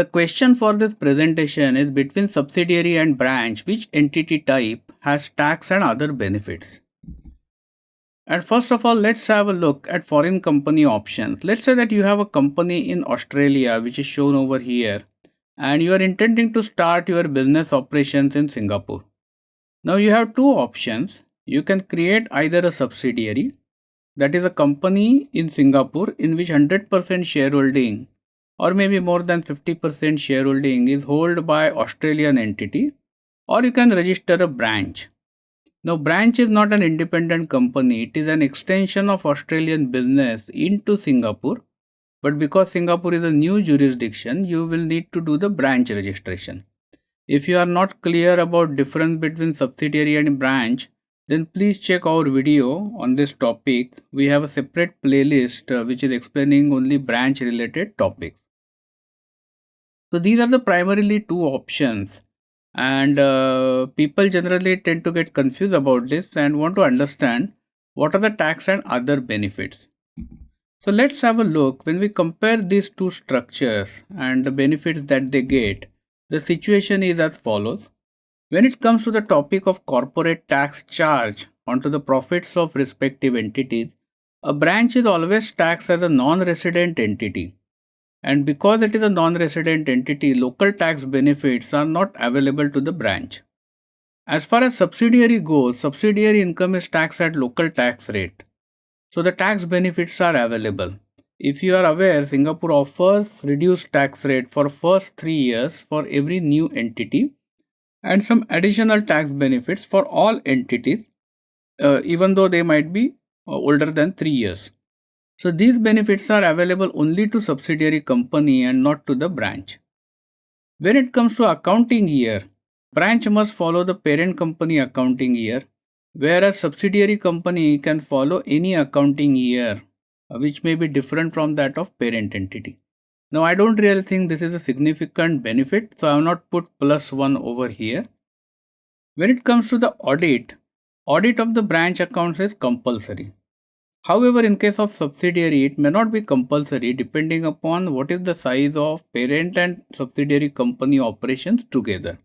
The question for this presentation is between subsidiary and branch, which entity type has tax and other benefits? And first of all, let's have a look at foreign company options. Let's say that you have a company in Australia, which is shown over here, and you are intending to start your business operations in Singapore. Now you have two options. You can create either a subsidiary, that is a company in Singapore in which 100% shareholding or maybe more than 50% shareholding is held by Australian entity, or you can register a branch. Now branch is not an independent company, it is an extension of Australian business into Singapore, but because Singapore is a new jurisdiction, you will need to do the branch registration. If you are not clear about difference between subsidiary and branch, then please check our video on this topic. We have a separate playlist which is explaining only branch related topics. So these are the primarily two options, and people generally tend to get confused about this and want to understand what are the tax and other benefits. So let's have a look. When we compare these two structures and the benefits that they get, the situation is as follows. When it comes to the topic of corporate tax charge onto the profits of respective entities, a branch is always taxed as a non-resident entity. And because it is a non-resident entity, local tax benefits are not available to the branch. As far as subsidiary goes, subsidiary income is taxed at local tax rate. So the tax benefits are available. If you are aware, Singapore offers reduced tax rate for first 3 years for every new entity and some additional tax benefits for all entities, even though they might be older than 3 years. So these benefits are available only to subsidiary company and not to the branch. When it comes to accounting year, branch must follow the parent company accounting year, whereas subsidiary company can follow any accounting year which may be different from that of parent entity. Now I don't really think this is a significant benefit, so I have not put +1 over here. When it comes to the audit of the branch accounts is compulsory. However, in case of subsidiary, it may not be compulsory depending upon what is the size of parent and subsidiary company operations together.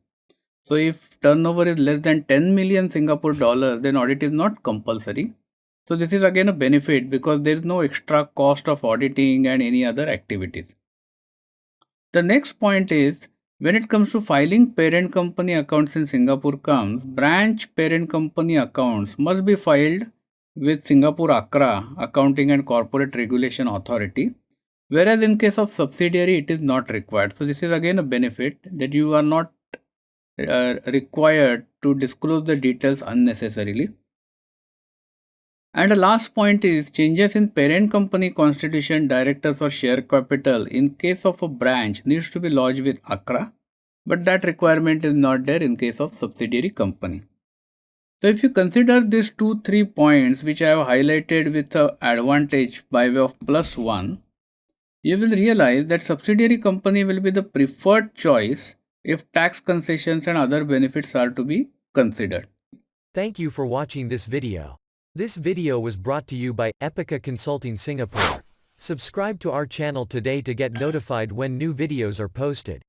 So if turnover is less than 10 million Singapore dollars, then audit is not compulsory. So this is again a benefit because there is no extra cost of auditing and any other activities. The next point is, when it comes to filing parent company accounts in Singapore comes, branch parent company accounts must be filed with Singapore ACRA, Accounting and Corporate Regulation Authority, whereas in case of subsidiary it is not required. So this is again a benefit that you are not required to disclose the details unnecessarily. And the last point is changes in parent company constitution, directors or share capital in case of a branch needs to be lodged with ACRA, but that requirement is not there in case of subsidiary company. So if you consider these 2-3 points which I have highlighted with the advantage by way of +1, you will realize that subsidiary company will be the preferred choice if tax concessions and other benefits are to be considered. Thank you for watching this video. This video was brought to you by Epica Consulting Singapore. Subscribe to our channel today to get notified when new videos are posted.